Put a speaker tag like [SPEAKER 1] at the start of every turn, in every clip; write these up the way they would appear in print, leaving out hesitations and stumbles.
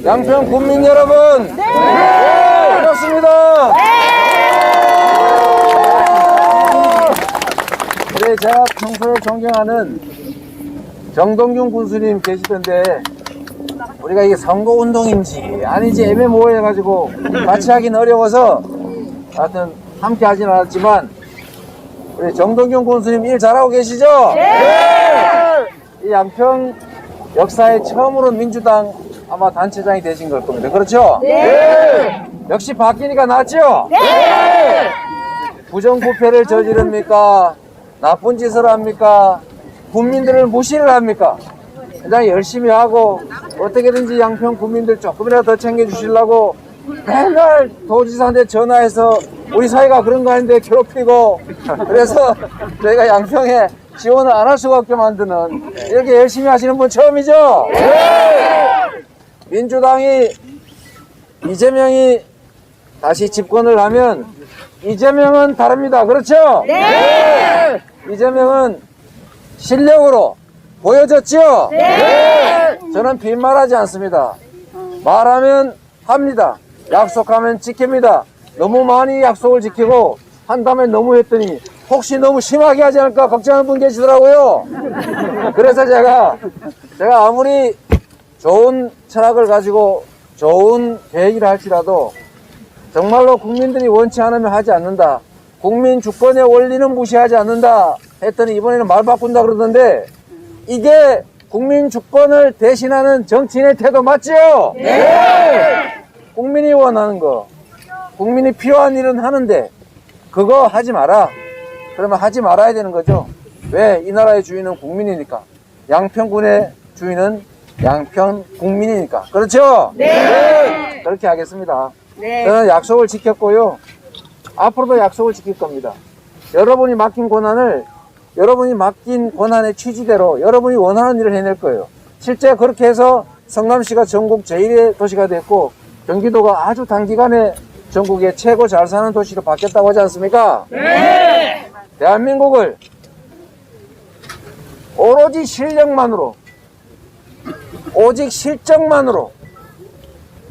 [SPEAKER 1] 양평 국민 여러분, 네! 반갑습니다. 네, 제가 평소에 존경하는 정동균 군수님 계시던데 우리가 이게 선거운동인지 아닌지 애매모호해가지고 같이 하긴 어려워서 하여튼 함께 하진 않았지만 우리 정동균 군수님 일 잘하고 계시죠? 네! 이 양평 역사에 처음으로 민주당 아마 단체장이 되신 걸 겁니다. 그렇죠? 네! 역시 바뀌니까 낫죠? 네! 부정부패를 저지릅니까? 나쁜 짓을 합니까? 국민들을 무시를 합니까? 굉장히 열심히 하고 어떻게든지 양평 국민들 조금이라도 더 챙겨주시려고 맨날 도지사한테 전화해서 우리 사이가 그런 거 아닌데 괴롭히고 그래서 저희가 양평에 지원을 안 할 수가 없게 만드는 이렇게 열심히 하시는 분 처음이죠? 네! 민주당이 이재명이 다시 집권을 하면 이재명은 다릅니다. 그렇죠? 네! 이재명은 실력으로 보여줬죠? 네! 저는 빈말하지 않습니다. 말하면 합니다. 약속하면 지킵니다. 너무 많이 약속을 지키고 한 다음에 너무 했더니 혹시 너무 심하게 하지 않을까 걱정하는 분 계시더라고요. 그래서 제가 아무리 좋은 철학을 가지고 좋은 계획을 할지라도 정말로 국민들이 원치 않으면 하지 않는다. 국민 주권의 원리는 무시하지 않는다 했더니 이번에는 말 바꾼다 그러던데 이게 국민 주권을 대신하는 정치인의 태도 맞지요? 네! 국민이 원하는 거, 국민이 필요한 일은 하는데 그거 하지 마라. 그러면 하지 말아야 되는 거죠. 왜? 이 나라의 주인은 국민이니까. 양평군의 주인은 양평 국민이니까. 그렇죠? 네! 그렇게 하겠습니다. 네. 저는 약속을 지켰고요. 앞으로도 약속을 지킬 겁니다. 여러분이 맡긴 권한의 취지대로 여러분이 원하는 일을 해낼 거예요. 실제 그렇게 해서 성남시가 전국 제1의 도시가 됐고 경기도가 아주 단기간에 전국의 최고 잘 사는 도시로 바뀌었다고 하지 않습니까? 네! 대한민국을 오로지 실력만으로 오직 실적만으로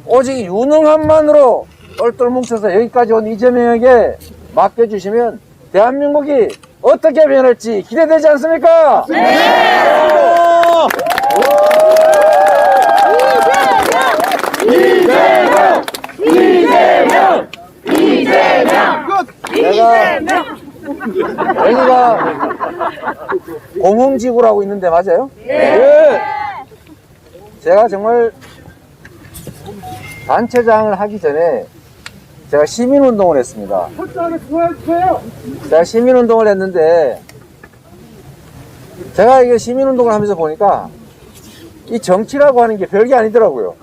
[SPEAKER 1] 오직 유능함만으로 똘똘 뭉쳐서 여기까지 온 이재명에게 맡겨주시면 대한민국이 어떻게 변할지 기대되지 않습니까? 네! 이재명! 이재명! 이재명! 이재명! 여기가 공흥지구라고 있는데 맞아요? 네! 제가 정말 단체장을 하기 전에 제가 시민운동을 했습니다. 제가 시민운동을 했는데 제가 이게 시민운동을 하면서 보니까 이 정치라고 하는 게 별게 아니더라고요.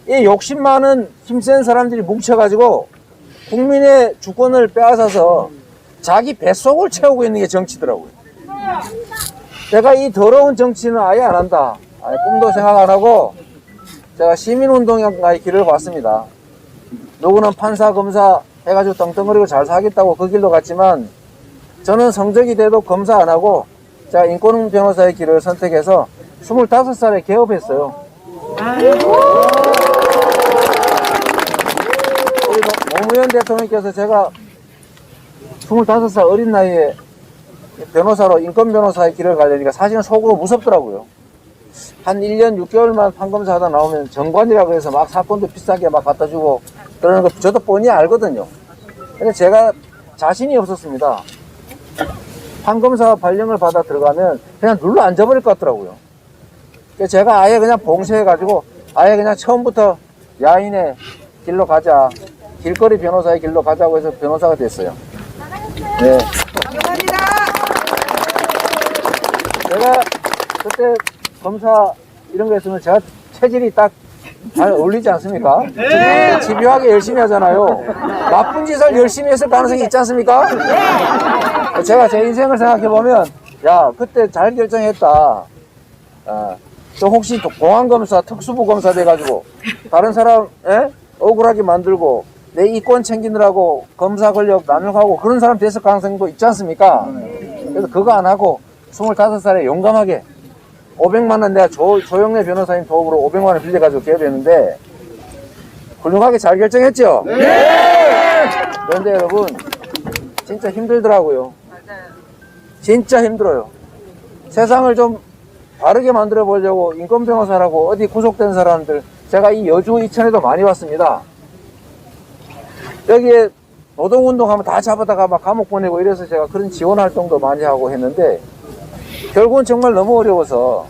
[SPEAKER 1] 이 욕심 많은 힘센 사람들이 뭉쳐가지고 국민의 주권을 빼앗아서 자기 뱃속을 채우고 있는 게 정치더라고요. 제가 이 더러운 정치는 아예 안 한다. 아예 꿈도 생각 안 하고 제가 시민운동의 길을 봤습니다. 누구는 판사, 검사 해가지고 떵떵거리고 잘 살겠다고 그 길로 갔지만 저는 성적이 돼도 검사 안 하고 제가 인권 변호사의 길을 선택해서 25살에 개업했어요. 우리 노무현 대통령께서 제가 25살 어린 나이에 변호사로 인권 변호사의 길을 가려니까 사실은 속으로 무섭더라고요. 한 1년 6개월만 판검사 하다 나오면 정관이라고 해서 막 사건도 비싸게 막 갖다 주고 그러는 거 저도 뻔히 알거든요. 근데 제가 자신이 없었습니다. 판검사 발령을 받아 들어가면 그냥 눌러 앉아버릴 것 같더라고요. 그래서 제가 아예 그냥 봉쇄해가지고 아예 그냥 처음부터 야인의 길로 가자. 길거리 변호사의 길로 가자고 해서 변호사가 됐어요. 네.
[SPEAKER 2] 감사합니다.
[SPEAKER 1] 제가 그때 검사 이런 거 했으면 제가 체질이 딱 잘 어울리지 않습니까? 네. 집요하게 열심히 하잖아요. 나쁜 짓을 열심히 했을 가능성이 있지 않습니까? 네. 제가 제 인생을 생각해보면 야 그때 잘 결정했다. 또 혹시 공안검사 특수부 검사 돼가지고 다른 사람 억울하게 만들고 내 이권 챙기느라고 검사 권력 남용하고 그런 사람 됐을 가능성도 있지 않습니까? 그래서 그거 안 하고 25살에 용감하게 500만 원 내가 조영래 변호사님 도움으로 500만 원 빌려가지고 개업했는데 훌륭하게 잘 결정했죠? 네! 그런데 여러분 진짜 힘들더라고요. 진짜 힘들어요. 세상을 좀 바르게 만들어 보려고 인권 변호사라고 어디 구속된 사람들, 제가 이 여주 이천에도 많이 왔습니다. 여기에 노동운동하면 다 잡아다가 막 감옥 보내고 이래서 제가 그런 지원 활동도 많이 하고 했는데 결국은 정말 너무 어려워서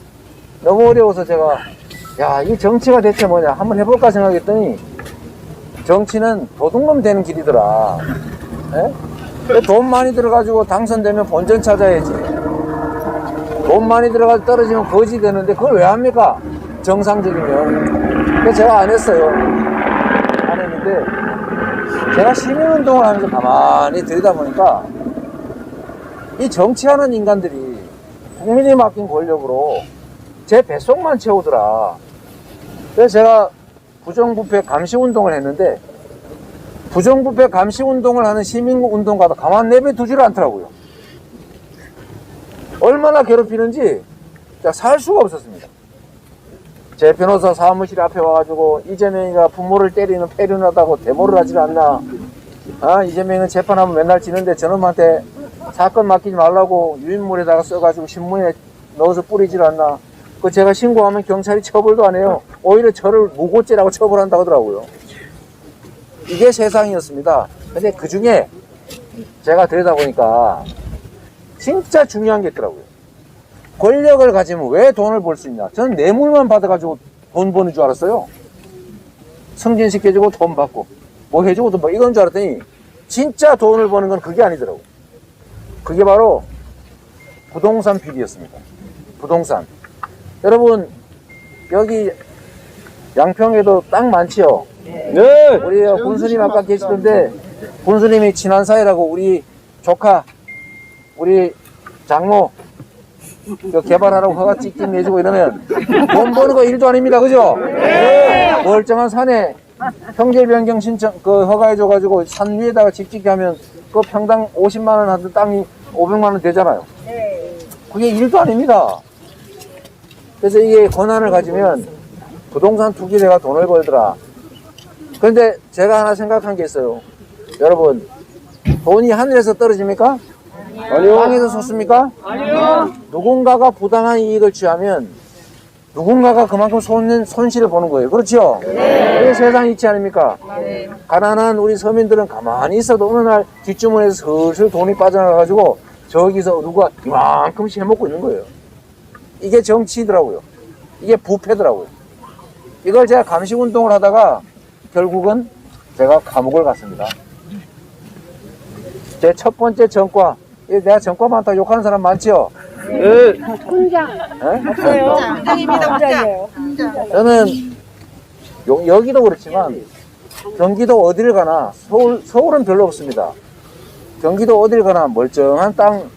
[SPEAKER 1] 제가 야, 이 정치가 대체 뭐냐 한번 해볼까 생각했더니 정치는 도둑놈 되는 길이더라. 예? 돈 많이 들어가지고 당선되면 본전 찾아야지. 돈 많이 들어가서 떨어지면 거지 되는데 그걸 왜 합니까? 정상적이면. 그래서 제가 안 했어요. 안 했는데 제가 시민운동을 하면서 가만히 들여다보니까 이 정치하는 인간들이 국민이 맡긴 권력으로 제 뱃속만 채우더라. 그래서 제가 부정부패 감시운동을 했는데 부정부패 감시운동을 하는 시민운동가도 가만 내버려두지를 않더라고요. 얼마나 괴롭히는지 살 수가 없었습니다. 제 변호사 사무실 앞에 와가지고 이재명이가 부모를 때리는 폐륜하다고 데모를 하질 않나. 아, 이재명은 재판하면 맨날 지는데 저놈한테 사건 맡기지 말라고 유인물에다가 써가지고 신문에 넣어서 뿌리질 않나. 그 제가 신고하면 경찰이 처벌도 안 해요. 오히려 저를 무고죄라고 처벌한다고 하더라고요. 이게 세상이었습니다. 근데 그 중에 제가 들여다보니까 진짜 중요한 게 있더라고요. 권력을 가지면 왜 돈을 벌 수 있냐. 저는 뇌물만 받아가지고 돈 버는 줄 알았어요. 승진시켜주고 돈 받고 뭐 해주고 돈 받고 이건 줄 알았더니 진짜 돈을 버는 건 그게 아니더라고. 그게 바로 부동산 비리였습니다. 부동산. 여러분 여기 양평에도 땅 많지요? 네. 우리 군수님 아까 계시던데 군수님이 친한 사이라고 우리 조카 우리 장모 개발하라고 허가 찍찍 내주고 이러면 돈 버는 거 일도 아닙니다. 그죠? 네. 멀쩡한 산에 형질 변경 신청 그 허가해줘가지고 산 위에다가 찍찍 하면 그 평당 50만원 하던 땅이 500만원 되잖아요. 그게 일도 아닙니다. 그래서 이게 권한을 가지면 부동산 투기대가 돈을 벌더라. 그런데 제가 하나 생각한 게 있어요. 여러분 돈이 하늘에서 떨어집니까? 아니요. 땅에서 솟습니까? 아니요. 누군가가 부당한 이익을 취하면 누군가가 그만큼 손실을 보는 거예요. 그렇죠? 네. 그게 세상 이치 아닙니까? 네. 가난한 우리 서민들은 가만히 있어도 어느 날 뒷주머니에서 슬슬 돈이 빠져나가가지고 저기서 누가 이만큼씩 해먹고 있는 거예요. 이게 정치더라고요. 이게 부패더라고요. 이걸 제가 감시운동을 하다가 결국은 제가 감옥을 갔습니다. 제 첫 번째 전과, 내가 전과 많다고 욕하는 사람 많죠? 네.
[SPEAKER 2] 훈장.
[SPEAKER 1] 네?
[SPEAKER 2] 없어요. 훈장입니다. 훈장이에요.
[SPEAKER 1] 저는 여기도 그렇지만 경기도 어디를 가나 서울은 별로 없습니다. 경기도 어디를 가나 멀쩡한 땅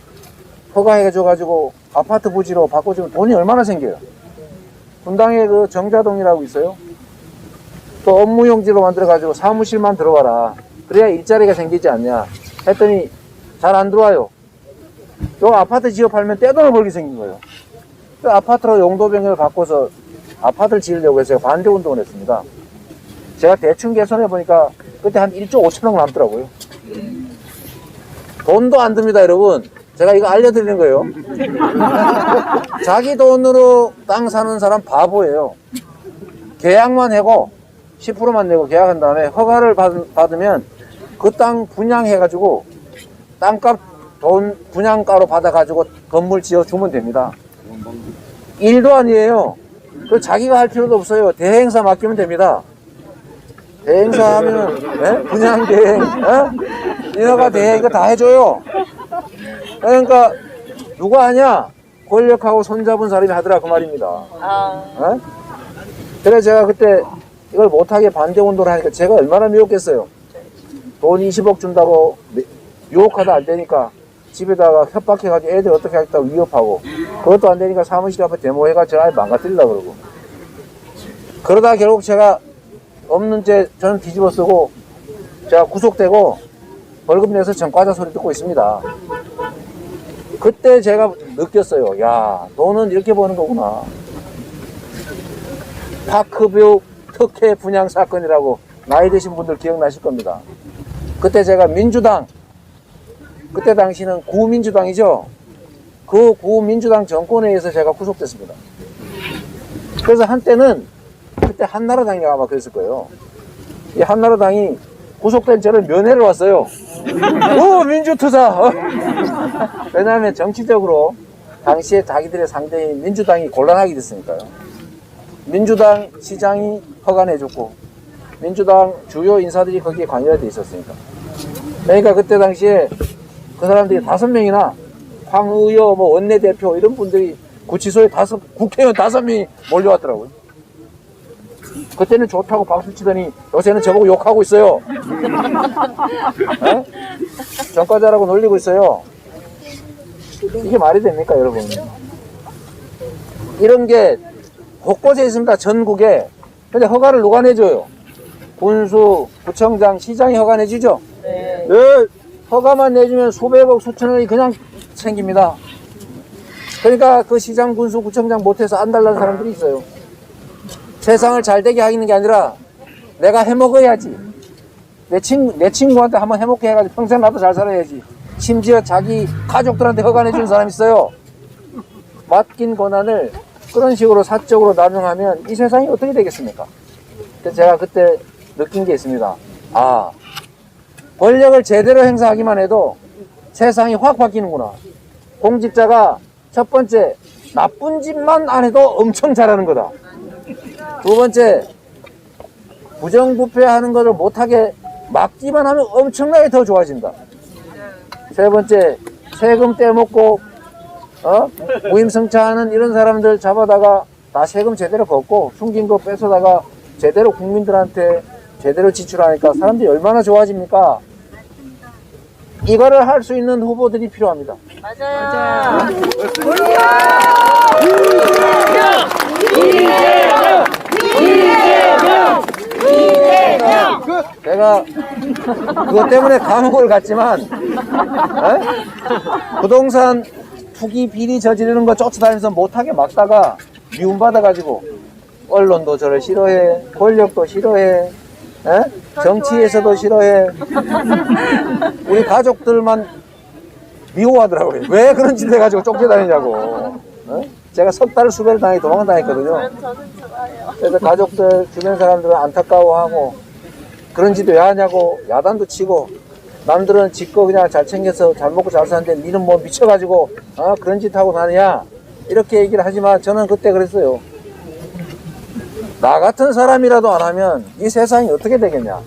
[SPEAKER 1] 허가해줘가지고 아파트 부지로 바꿔주면 돈이 얼마나 생겨요. 분당에 그 정자동이라고 있어요. 또 업무용지로 만들어가지고 사무실만 들어와라. 그래야 일자리가 생기지 않냐 했더니 잘 안 들어와요. 요 아파트 지어 팔면 떼돈을 벌게 생긴 거예요. 그 아파트로 용도 변경을 바꿔서 아파트를 지으려고 해서 제가 반대 운동을 했습니다. 제가 대충 계산해 보니까 그때 한 1조 5천억 남더라고요. 돈도 안 듭니다, 여러분. 제가 이거 알려드리는 거예요. 자기 돈으로 땅 사는 사람 바보예요. 계약만 하고 10%만 내고 계약한 다음에 허가를 받으면 그 땅 분양해가지고 땅값 돈 분양가로 받아가지고 건물 지어주면 됩니다. 일도 아니에요. 그 자기가 할 필요도 없어요. 대행사 맡기면 됩니다. 대행사 하면은 분양 대행, 인허가 대행 이거 다 해줘요. 그러니까 누가 하냐? 권력하고 손잡은 사람이 하더라 그 말입니다. 그래서 제가 그때 이걸 못하게 반대 운동을 하니까 제가 얼마나 미웠겠어요. 돈 20억 준다고 유혹하다 안 되니까 집에다가 협박해가지고 애들 어떻게 하겠다고 위협하고 그것도 안 되니까 사무실 앞에 데모해가 저 아이 망가뜨리려고 그러고 그러다 결국 제가 없는 죄 저는 뒤집어 쓰고 제가 구속되고 벌금 내서 전과자 소리 듣고 있습니다. 그때 제가 느꼈어요. 야, 돈은 이렇게 버는 거구나. 파크뷰 특혜 분양 사건이라고 나이 드신 분들 기억나실 겁니다. 그때 제가 민주당, 그때 당시는 구민주당이죠. 그 구민주당 정권에 의해서 제가 구속됐습니다. 그래서 한때는 그때 한나라당이 아마 그랬을 거예요. 이 한나라당이 구속된 저를 면회를 왔어요. 오, 민주투사! 왜냐하면 정치적으로 당시에 자기들의 상대인 민주당이 곤란하게 됐으니까요. 민주당 시장이 허가내줬고 민주당 주요 인사들이 거기에 관여가 돼 있었으니까. 그러니까 그때 당시에 그 사람들이 5명이나 황의여 뭐 원내대표 이런 분들이 구치소에 국회의원 5명이 몰려왔더라고요. 그때는 좋다고 박수 치더니 요새는 저보고 욕하고 있어요. 네? 정과자라고 놀리고 있어요. 이게 말이 됩니까, 여러분? 이런 게 곳곳에 있습니다, 전국에. 근데 허가를 누가 내줘요? 군수, 구청장, 시장이 허가 내주죠? 네. 허가만 내주면 수백억, 수천억이 그냥 생깁니다. 그러니까 그 시장, 군수, 구청장 못해서 안 달라는 사람들이 있어요. 세상을 잘 되게 하는 게 아니라 내가 해먹어야지. 내 친구한테 한번 해먹게 해가지고 평생 나도 잘 살아야지. 심지어 자기 가족들한테 허가 내주는 사람이 있어요. 맡긴 권한을 그런 식으로 사적으로 남용하면 이 세상이 어떻게 되겠습니까? 그래서 제가 그때 느낀 게 있습니다. 아, 권력을 제대로 행사하기만 해도 세상이 확 바뀌는구나. 공직자가 첫 번째, 나쁜 짓만 안 해도 엄청 잘하는 거다. 두 번째, 부정부패하는 것을 못하게 막기만 하면 엄청나게 더 좋아진다. 세 번째, 세금 떼먹고 무임승차하는 이런 사람들 잡아다가 다 세금 제대로 걷고 숨긴 거 뺏어다가 제대로 국민들한테 제대로 지출하니까 사람들이 얼마나 좋아집니까? 이거를 할 수 있는 후보들이 필요합니다.
[SPEAKER 2] 맞아요.
[SPEAKER 1] 제가 그것 때문에 감옥을 갔지만 부동산 투기 비리 저지르는 거 쫓아다니면서 못하게 막다가 미움받아가지고 언론도 저를 싫어해, 권력도 싫어해, 정치에서도 싫어해. 우리 가족들만 미워하더라고요. 왜 그런 짓 해가지고 쫓겨다니냐고. 제가 석 달 수배를 당해 도망다녔거든요. 그래서 가족들, 주변 사람들은 안타까워하고 그런 짓 왜 하냐고 야단도 치고 남들은 짓거 그냥 잘 챙겨서 잘 먹고 잘 사는데 니는 뭐 미쳐가지고 그런 짓 하고 다니냐 이렇게 얘기를 하지만 저는 그때 그랬어요. 나 같은 사람이라도 안 하면 이 세상이 어떻게 되겠냐.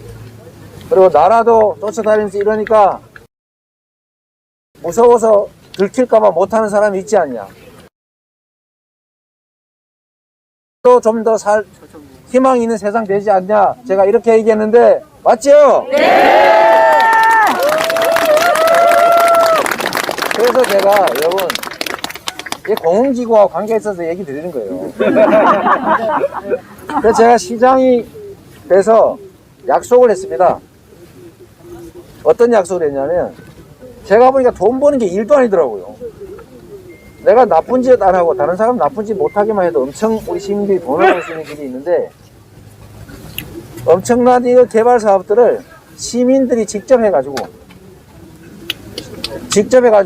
[SPEAKER 1] 그리고 나라도 쫓아다니면서 이러니까 무서워서 들킬까봐 못하는 사람이 있지 않냐. 또 좀 더 희망이 있는 세상 되지 않냐. 제가 이렇게 얘기했는데 맞죠? 네! 그래서 제가 여러분 이 공공기구와 관계에 있어서 얘기 드리는 거예요. 그래서 제가 시장이 돼서 약속을 했습니다. 어떤 약속을 했냐면 제가 보니까 돈 버는 게 일도 아니더라고요. 내가 나쁜 짓 안 하고 다른 사람 나쁜 짓 못하게만 해도 엄청 우리 시민들이 돈을 벌 수 있는 길이 있는데 엄청난 이 개발 사업들을 시민들이 직접 해가지고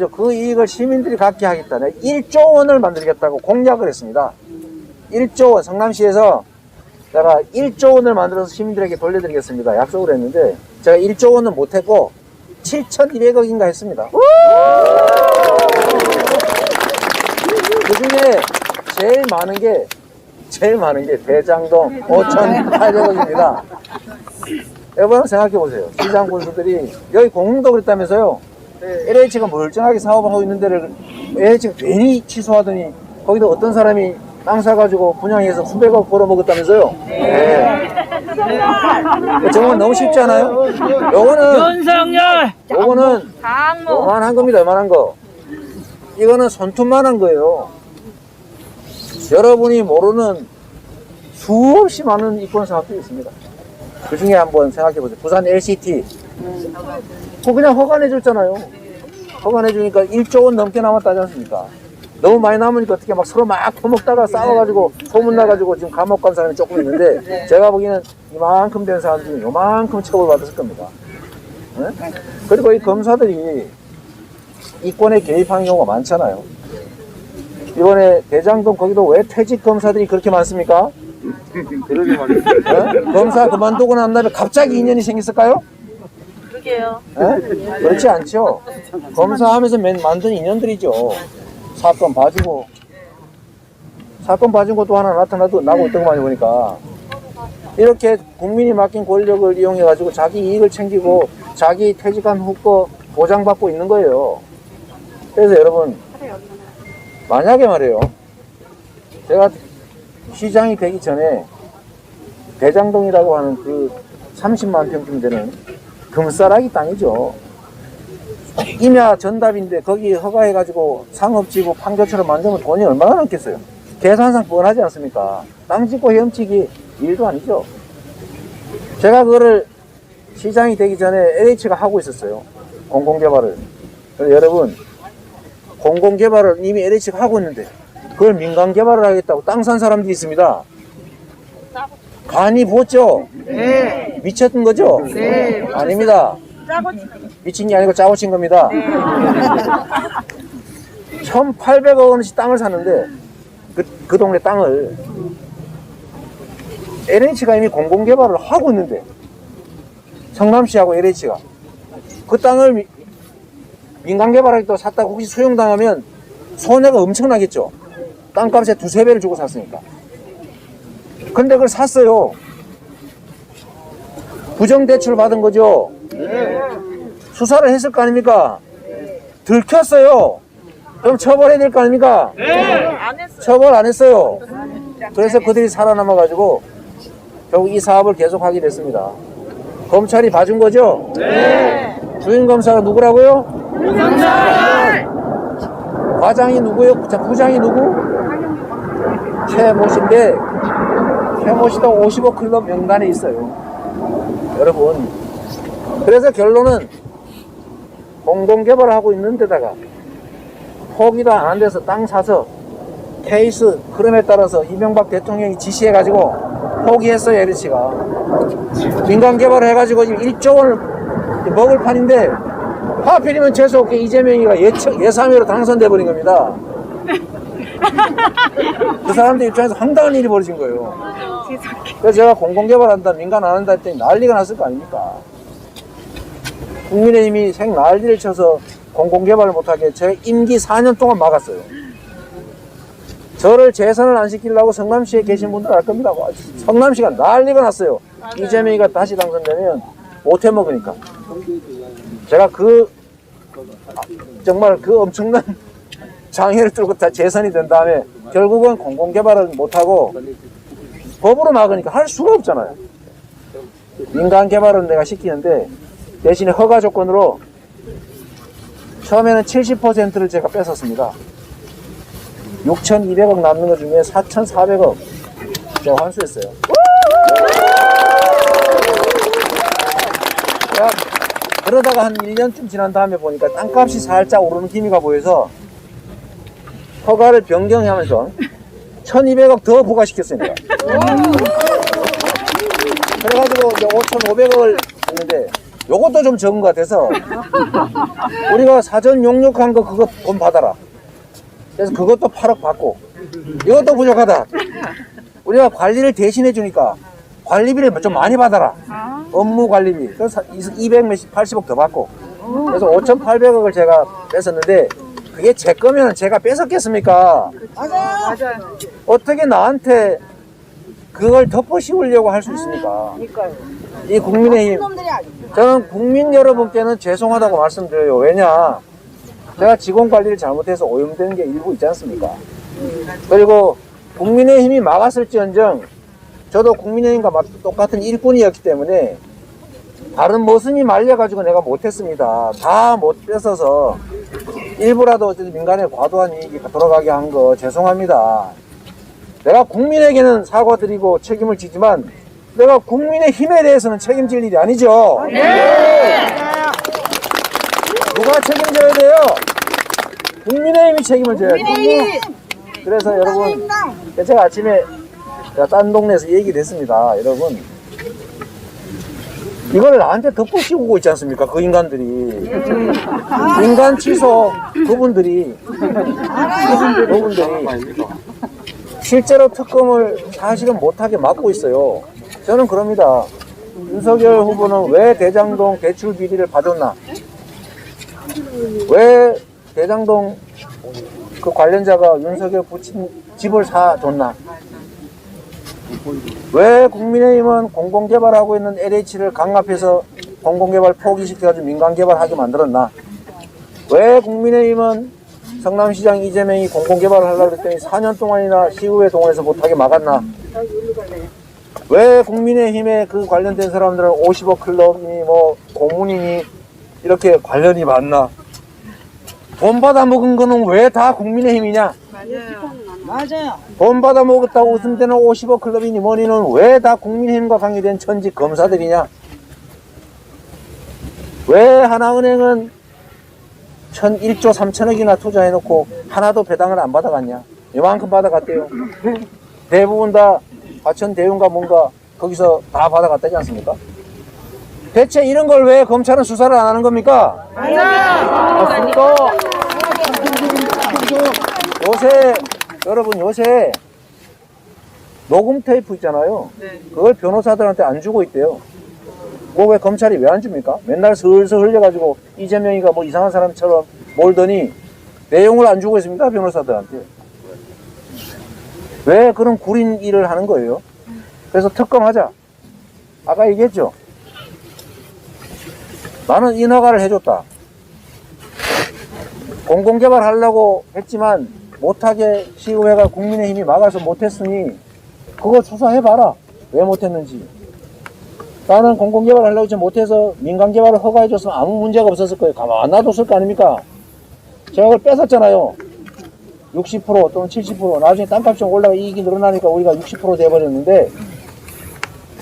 [SPEAKER 1] 그 이익을 시민들이 갖게 하겠다. 1조 원을 만들겠다고 공약을 했습니다. 1조 원, 성남시에서 제가 1조 원을 만들어서 시민들에게 돌려드리겠습니다. 약속을 했는데 제가 1조 원은 못했고 7,200억인가 했습니다. 그 중에 제일 많은 게 대장동 5,800억입니다. 여러분 생각해 보세요. 시장 군수들이 여기 공릉도 그랬다면서요. LH가 멀쩡하게 사업을 하고 있는 데를 LH가 괜히 취소하더니 거기도 어떤 사람이 땅 사가지고 분양해서 수백억 벌어먹었다면서요. 네. 정말 너무 쉽지 않아요? 요거는 요만한 겁니다. 요만한 거. 이거는 손톱만한 거예요. 여러분이 모르는 수없이 많은 이권 사업들이 있습니다. 그 중에 한번 생각해 보세요. 부산 LCT. 그거 그냥 허가 내줬잖아요. 허가 내주니까 1조 원 넘게 남았다지 않습니까? 너무 많이 남으니까 어떻게 막 서로 막 퍼먹다가 싸워가지고 소문나가지고 지금 감옥 간 사람이 조금 있는데 제가 보기에는 이만큼 된 사람 중에 요만큼 처벌받았을 겁니다. 네? 그리고 이 검사들이 이권에 개입하는 경우가 많잖아요. 이번에 대장동 거기도 왜 퇴직 검사들이 그렇게 많습니까?
[SPEAKER 3] 그러게 말이에요.
[SPEAKER 1] 네? 검사 그만두고 난 다음에 갑자기 인연이 생겼을까요?
[SPEAKER 2] 그러게요.
[SPEAKER 1] 네? 그렇지 않죠. 검사하면서 만든 인연들이죠. 사건 봐주고 사건 봐준 것도 하나 나고 있던 거 많이 보니까 이렇게 국민이 맡긴 권력을 이용해 가지고 자기 이익을 챙기고 자기 퇴직한 후거 보장받고 있는 거예요. 그래서 여러분 만약에 말이에요, 제가 시장이 되기 전에 대장동이라고 하는 그 30만 평쯤 되는 금싸라기 땅이죠. 임야 전답인데 거기 허가해가지고 상업지구 판교처럼 만들면 돈이 얼마나 남겠어요. 계산상 뻔하지 않습니까? 땅 짓고 헤엄치기 일도 아니죠. 제가 그거를 시장이 되기 전에 LH가 하고 있었어요. 공공개발을. 그래서 여러분, 공공개발을 이미 LH가 하고 있는데 그걸 민간개발을 하겠다고 땅 산 사람들이 있습니다. 간이 부었죠?
[SPEAKER 2] 네.
[SPEAKER 1] 미쳤던 거죠?
[SPEAKER 2] 네.
[SPEAKER 1] 아닙니다. 미친 게 아니고 짜고 친 겁니다. 1,800억 원씩 땅을 샀는데 그 동네 땅을 LH가 이미 공공개발을 하고 있는데 성남시하고 LH가 그 땅을 민간개발하겠다고 샀다가 혹시 수용당하면 손해가 엄청나겠죠. 땅값에 2~3배를 주고 샀으니까. 근데 그걸 샀어요. 부정대출 받은 거죠. 수사를 했을 거 아닙니까? 들켰어요. 그럼 처벌해야 될 거 아닙니까?
[SPEAKER 2] 안 했어요.
[SPEAKER 1] 처벌 안 했어요. 그래서 그들이 살아남아가지고 결국 이 사업을 계속하게 됐습니다. 검찰이 봐준 거죠?
[SPEAKER 2] 네.
[SPEAKER 1] 주인 검사가 누구라고요?
[SPEAKER 2] 윤석열.
[SPEAKER 1] 과장이 누구요? 자, 부장이 누구? 최모씨인데 최모씨도 55 클럽 명단에 있어요. 여러분, 그래서 결론은 공공개발을 하고 있는 데다가 포기도 안 한 데서 땅 사서 케이스 흐름에 따라서 이명박 대통령이 지시해가지고 포기했어요. LH가 민간개발을 해가지고 지금 1조 원을 먹을 판인데 하필이면 재수없게 이재명이가 예상외로 당선돼 버린 겁니다. 그 사람들 입장에서 황당한 일이 벌어진 거예요. 그래서 제가 공공개발한다 민간 안 한다 했더니 난리가 났을 거 아닙니까? 국민의힘이 생 난리를 쳐서 공공개발을 못하게 제 임기 4년 동안 막았어요. 저를 재선을 안 시키려고 성남시에 계신 분들 알 겁니다. 성남시가 난리가 났어요. 이재명이가 다시 당선되면 못 해먹으니까. 제가 정말 그 엄청난 장애를 뚫고 다 재선이 된 다음에 결국은 공공개발을 못하고 법으로 막으니까 할 수가 없잖아요. 민간개발은 내가 시키는데 대신에 허가 조건으로 처음에는 70%를 제가 뺏었습니다. 6,200억 남는 것 중에 4,400억 제가 환수했어요. 그러다가 한 1년쯤 지난 다음에 보니까 땅값이 살짝 오르는 기미가 보여서 허가를 변경하면서 1,200억 더 부과시켰습니다. 그래가지고 이제 5,500억을 했는데 요것도 좀 적은 것 같아서 우리가 사전 용역한 거 그거 돈 받아라. 그래서 그것도 8억 받고 이것도 부족하다. 우리가 관리를 대신해 주니까 관리비를 좀 많이 받아라. 업무 관리비. 그래서 280억 더 받고 그래서 5,800억을 제가 뺏었는데 그게 제 거면 제가 뺏었겠습니까?
[SPEAKER 2] 맞아요.
[SPEAKER 1] 어떻게 나한테 그걸 덮어 씌우려고 할 수 있습니까? 이 국민의힘, 저는 국민 여러분께는 죄송하다고 말씀드려요. 왜냐, 제가 직원 관리를 잘못해서 오염되는 게 일부 있지 않습니까? 그리고 국민의힘이 막았을지언정 저도 국민의힘과 똑같은 일꾼이었기 때문에 다른 모습이 말려가지고 내가 못했습니다. 다 못 뺏어서 일부라도 어쨌든 민간에 과도한 이익이 돌아가게 한 거 죄송합니다. 내가 국민에게는 사과드리고 책임을 지지만 내가 국민의 힘에 대해서는 책임질 일이 아니죠.
[SPEAKER 2] 네.
[SPEAKER 1] 누가 책임져야 돼요? 국민의힘이 책임을 져야죠. 그래서 여러분, 제가 아침에 딴 동네에서 얘기를 했습니다. 여러분, 이걸 나한테 덮고 씌우고 있지 않습니까? 그 인간들이. 인간 취소 그분들이 실제로 특검을 사실은 못하게 막고 있어요. 저는 그럽니다. 윤석열 후보는 왜 대장동 대출 비리를 봐줬나? 왜 대장동 그 관련자가 윤석열 부친 집을 사줬나? 왜 국민의힘은 공공개발하고 있는 LH를 강압해서 공공개발 포기시켜가지고 민간개발하게 만들었나? 왜 국민의힘은 성남시장 이재명이 공공개발을 하려고 했더니 4년 동안이나 시의회 동원해서 못하게 막았나? 왜 국민의힘에 그 관련된 사람들은 50억 클럽이니 뭐 고문이니 이렇게 관련이 많나? 돈 받아 먹은 거는 왜 다 국민의힘이냐?
[SPEAKER 2] 맞아요.
[SPEAKER 1] 돈 받아 먹었다고 웃음대는 50억 클럽이니 뭐니는 왜 다 국민의힘과 관계된 천직 검사들이냐? 왜 하나은행은 1조 3천억이나 투자해놓고 하나도 배당을 안 받아갔냐? 이만큼 받아갔대요. 대부분 다 과천 대운가 뭔가 거기서 다 받아갔다지 않습니까? 대체 이런 걸 왜 검찰은 수사를 안 하는 겁니까? 맞습니까? 요새 여러분 요새 녹음 테이프 있잖아요. 그걸 변호사들한테 안 주고 있대요. 그거 왜 검찰이 왜 안 줍니까? 맨날 슬슬 흘려가지고 이재명이가 뭐 이상한 사람처럼 몰더니 내용을 안 주고 있습니다. 변호사들한테. 왜 그런 구린 일을 하는 거예요? 그래서 특검하자. 아까 얘기했죠. 나는 인허가를 해줬다. 공공개발 하려고 했지만 못하게 시의회가 국민의힘이 막아서 못했으니 그거 수사해봐라. 왜 못했는지. 나는 공공개발 하려고 했지 못해서 민간개발을 허가해줬으면 아무 문제가 없었을 거예요. 가만 놔뒀을 거 아닙니까? 제가 그걸 뺏었잖아요. 60% 또는 70% 나중에 땅값이 좀 올라가 이익이 늘어나니까 우리가 60% 돼버렸는데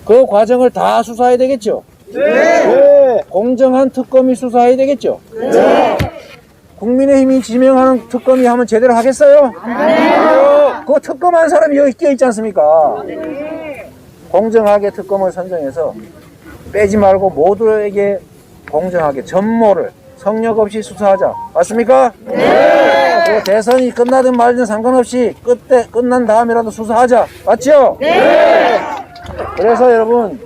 [SPEAKER 1] 그 과정을 다 수사해야 되겠죠? 네. 공정한 특검이 수사해야 되겠죠? 네. 국민의힘이 지명하는 특검이 하면 제대로 하겠어요? 네. 그 특검한 사람이 여기 끼어있지 않습니까? 네. 공정하게 특검을 선정해서 빼지 말고 모두에게 공정하게 전모를 성역 없이 수사하자. 맞습니까? 네. 그 대선이 끝나든 말든 상관없이 끝난 다음이라도 수사하자. 맞죠? 네. 그래서 여러분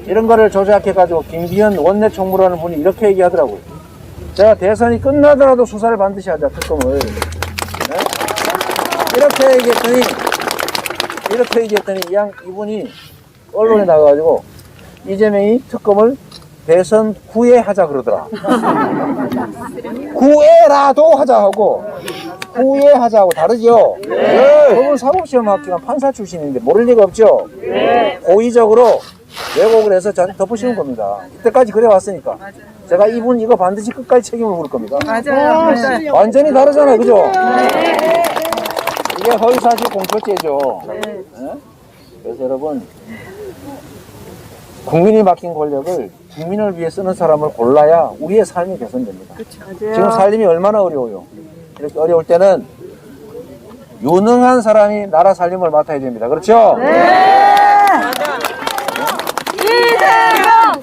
[SPEAKER 1] 이런 거를 조작해가지고 김기현 원내 총무라는 분이 이렇게 얘기하더라고요. 제가 대선이 끝나더라도 수사를 반드시 하자. 특검을. 네? 이렇게 얘기했더니 이분이 언론에 나가가지고 이재명이 특검을 대선 후에 하자 그러더라. 후에라도 하자 하고 후에 하자 하고 다르죠? 네. 그분 사법시험학기관 판사 출신인데 모를 리가 없죠? 네. 고의적으로 왜곡을 해서 저한테 덮으시는 겁니다. 이때까지 그래 왔으니까. 제가 이분 이거 반드시 끝까지 책임을 물을 겁니다.
[SPEAKER 2] 맞아요.
[SPEAKER 1] 완전히 다르잖아요. 그죠? 네. 이게 허위사실 공표죄죠. 네. 그래서 여러분 국민이 맡긴 권력을 국민을 위해 쓰는 사람을 골라야 우리의 삶이 개선됩니다. 지금 살림이 얼마나 어려워요. 이렇게 어려울 때는 유능한 사람이 나라 살림을 맡아야 됩니다. 그렇죠?
[SPEAKER 2] 네. 이재명!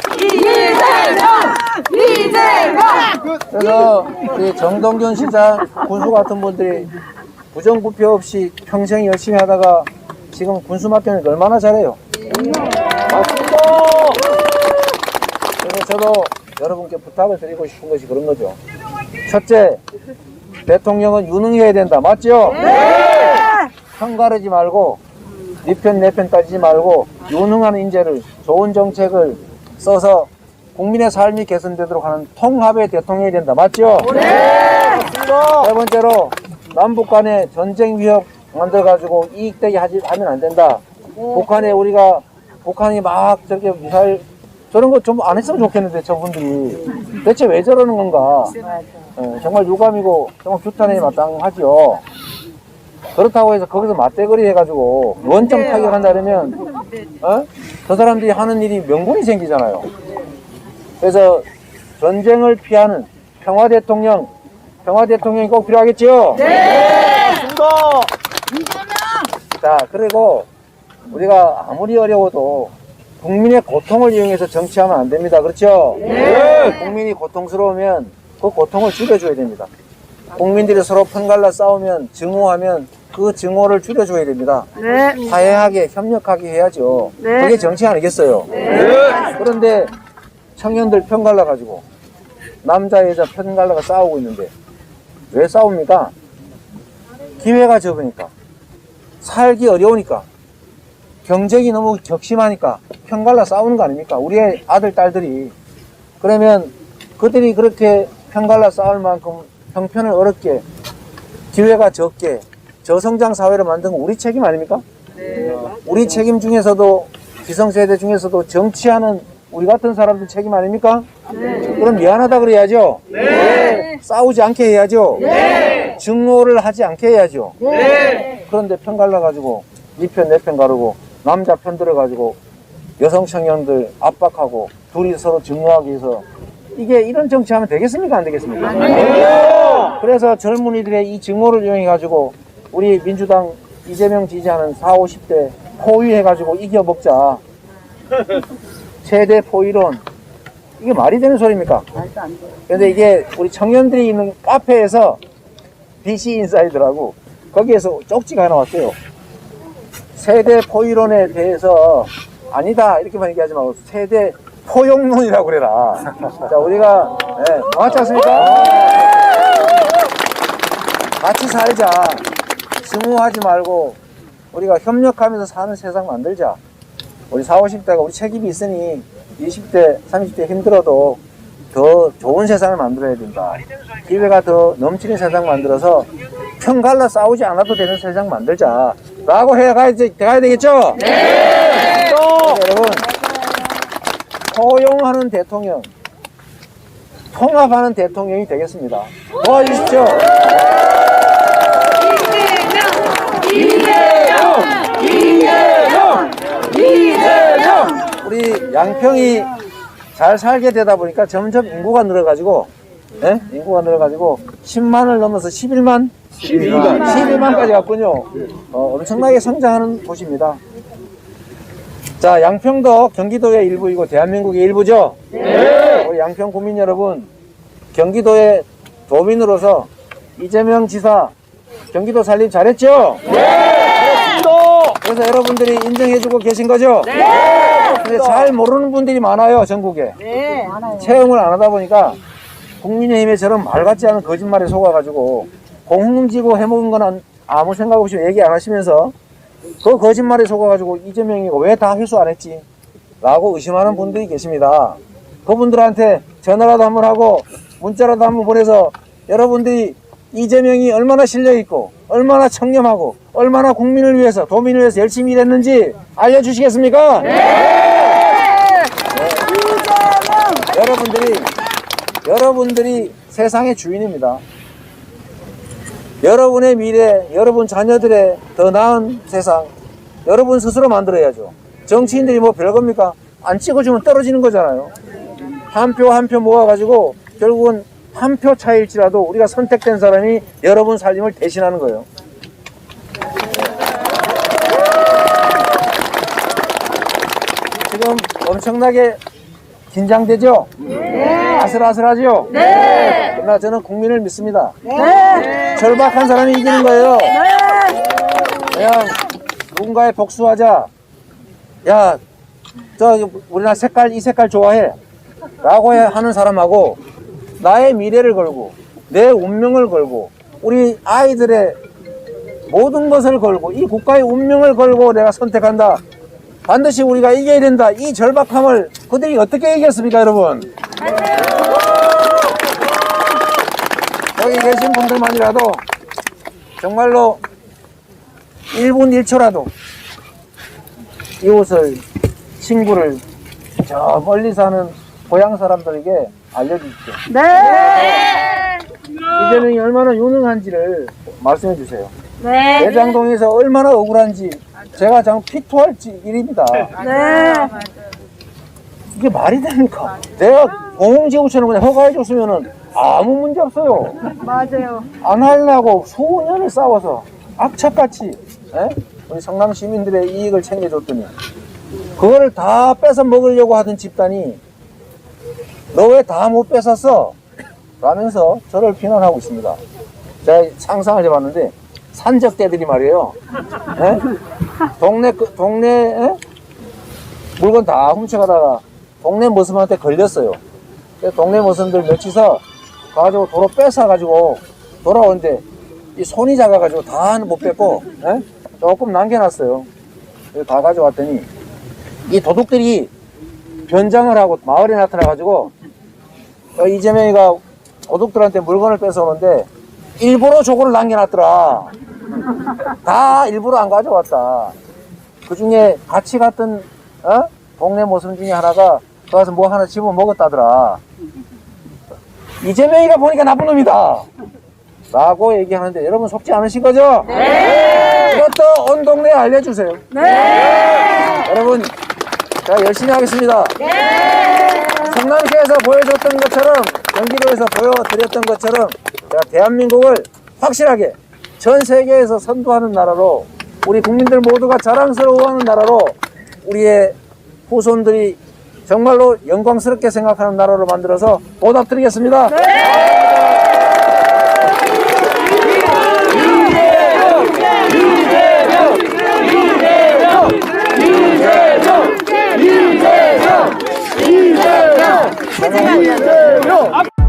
[SPEAKER 1] 그래서 이 정동균 시장 군수 같은 분들이 부정부패 없이 평생 열심히 하다가 지금 군수 맡기는 얼마나 잘해요. 맞습니다. 그래서 저도 여러분께 부탁을 드리고 싶은 것이 그런 거죠. 첫째, 대통령은 유능해야 된다. 맞죠? 네! 편 가르지 말고 네 편 내 편 따지지 말고 유능한 인재를 좋은 정책을 써서 국민의 삶이 개선되도록 하는 통합의 대통령이 된다. 맞죠? 네! 세 번째로 남북 간의 전쟁 위협 만들어가지고 이익되게 하면 안 된다. 북한이 막 저렇게 미사일 저런 거 좀 안 했으면 좋겠는데 저분들이 대체 왜 저러는 건가? 정말 유감이고 정말 규탄에 마땅하죠. 그렇다고 해서 거기서 맞대거리 해가지고 원점 타격한다면 저 사람들이 하는 일이 명분이 생기잖아요. 그래서 전쟁을 피하는 평화 대통령 평화 대통령이 꼭 필요하겠죠?
[SPEAKER 2] 네.
[SPEAKER 1] 자, 그리고 우리가 아무리 어려워도 국민의 고통을 이용해서 정치하면 안 됩니다. 그렇죠?
[SPEAKER 2] 네.
[SPEAKER 1] 국민이 고통스러우면 그 고통을 줄여줘야 됩니다. 국민들이 서로 편갈라 싸우면, 증오하면 그 증오를 줄여줘야 됩니다.
[SPEAKER 2] 네.
[SPEAKER 1] 화해하게, 협력하게 해야죠.
[SPEAKER 2] 네.
[SPEAKER 1] 그게 정치 아니겠어요? 그런데 청년들 편갈라 가지고 남자, 여자 편갈라가 싸우고 있는데 왜 싸웁니까? 기회가 적으니까, 살기 어려우니까, 경쟁이 너무 적심하니까 편갈라 싸우는 거 아닙니까? 우리의 아들, 딸들이. 그러면 그들이 그렇게 편갈라 싸울 만큼 형편을 어렵게, 기회가 적게, 저성장 사회를 만든 건 우리 책임 아닙니까? 우리 책임 중에서도, 기성세대 중에서도 정치하는 우리 같은 사람들 책임 아닙니까? 그럼 미안하다 그래야죠? 싸우지 않게 해야죠? 증오를 하지 않게 해야죠? 그런데 편 갈라가지고 니 편 내 편 가르고 남자 편 들어가지고 여성 청년들 압박하고 둘이 서로 증오하기 위해서 이게 이런 정치하면 되겠습니까? 안 되겠습니까? 그래서 젊은이들의 이 증오를 이용해가지고 우리 민주당 이재명 지지하는 40, 50대 포위해가지고 이겨먹자. 세대 포위론. 이게 말이 되는 소리입니까? 근데 이게 우리 청년들이 있는 카페에서 BC 인사이드라고 거기에서 쪽지가 하나 왔어요. 세대 포위론에 대해서 아니다 이렇게만 얘기하지 말고 세대 포용론이라고 그래라. 자, 우리가 맞지 않습니까? 같이 살자. 증오하지 말고 우리가 협력하면서 사는 세상 만들자. 우리 40, 50대가 우리 책임이 있으니 20대, 30대 힘들어도 더 좋은 세상을 만들어야 된다. 기회가 더 넘치는 세상 만들어서 편갈라 싸우지 않아도 되는 세상 만들자. 라고 가야 되겠죠? 네! 여러분, 포용하는 대통령, 통합하는 대통령이 되겠습니다. 도와주십시오. 이재명! 우리 양평이 잘 살게 되다 보니까 점점 인구가 늘어가지고, 인구가 늘어가지고 10만을 넘어서 11만? 11만까지 갔군요. 엄청나게 성장하는 도시입니다. 자, 양평도 경기도의 일부이고 대한민국의 일부죠? 네. 우리 양평 국민 여러분, 경기도의 도민으로서 이재명 지사 경기도 살림 잘했죠? 네. 그래서 여러분들이 인정해주고 계신 거죠? 네. 근데 잘 모르는 분들이 많아요, 전국에.
[SPEAKER 2] 네.
[SPEAKER 1] 체험을 안 하다 보니까 국민의힘에 저런 말 같지 않은 거짓말에 속아가지고 공흥지구 해먹은 건 아무 생각 없이 얘기 안 하시면서 그 거짓말에 속아가지고 이재명이 왜 다 회수 안 했지? 라고 의심하는 분들이 계십니다. 그분들한테 전화라도 한번 하고 문자라도 한번 보내서 여러분들이 이재명이 얼마나 실력있고 얼마나 청렴하고 얼마나 국민을 위해서 도민을 위해서 열심히 일했는지 알려주시겠습니까? 네. 여러분들이 세상의 주인입니다. 여러분의 미래, 여러분 자녀들의 더 나은 세상 여러분 스스로 만들어야죠. 정치인들이 뭐 별겁니까? 안 찍어주면 떨어지는 거잖아요. 한 표 한 표 모아가지고 결국은 한 표 차일지라도 우리가 선택된 사람이 여러분 살림을 대신하는 거예요. 지금 엄청나게 긴장되죠? 네. 아슬아슬하죠? 네. 그러나 저는 국민을 믿습니다. 네. 절박한 사람이 이기는 거예요. 네. 그냥 누군가에 복수하자. 야, 우리나라 이 색깔 좋아해. 라고 하는 사람하고 나의 미래를 걸고 내 운명을 걸고 우리 아이들의 모든 것을 걸고 이 국가의 운명을 걸고 내가 선택한다. 반드시 우리가 이겨야 된다. 이 절박함을 그들이 어떻게 이겼습니까, 여러분? 여기 계신 분들만이라도 정말로 1분 1초라도 이웃을, 친구를 저 멀리 사는 고향 사람들에게 알려주십시오.
[SPEAKER 2] 네.
[SPEAKER 1] 이재명이 얼마나 유능한지를 말씀해 주세요.
[SPEAKER 2] 네.
[SPEAKER 1] 대장동에서 얼마나 억울한지 제가 장 피토할 일입니다.
[SPEAKER 2] 네.
[SPEAKER 1] 이게 말이 됩니까? 내가 공공지구처럼 그냥 허가해 줬으면은 아무 문제 없어요.
[SPEAKER 2] 맞아요.
[SPEAKER 1] 안 하려고 수년을 싸워서 악착같이 우리 성남 시민들의 이익을 챙겨줬더니 그거를 다 뺏어 먹으려고 하던 집단이 너 왜 다 못 뺏었어? 라면서 저를 비난하고 있습니다. 제가 상상을 해봤는데 산적대들이 말이에요. 동네 물건 다 훔쳐가다가 동네 머슴한테 걸렸어요. 그래서 동네 머슴들 며치서 가지고 도로 뺏어가지고 돌아오는데 이 손이 작아가지고 다 못 뺏고 조금 남겨놨어요. 그래서 다 가져왔더니 이 도둑들이 변장을 하고 마을에 나타나가지고 이재명이가 도둑들한테 물건을 뺏어오는데 일부러 저거를 남겨놨더라. 다 일부러 안 가져왔다. 그 중에 같이 갔던 동네 모습 중에 하나가 가서 뭐 하나 집어 먹었다더라. 이재명이가 보니까 나쁜 놈이다 라고 얘기하는데 여러분 속지 않으신 거죠? 네. 이것도 온 동네에 알려주세요.
[SPEAKER 2] 네.
[SPEAKER 1] 여러분 자 열심히 하겠습니다.
[SPEAKER 2] 네.
[SPEAKER 1] 성남시에서 보여줬던 것처럼 경기도에서 보여드렸던 것처럼 제가 대한민국을 확실하게 전 세계에서 선도하는 나라로 우리 국민들 모두가 자랑스러워하는 나라로 우리의 후손들이 정말로 영광스럽게 생각하는 나라로 만들어서 보답드리겠습니다.
[SPEAKER 2] 이재명!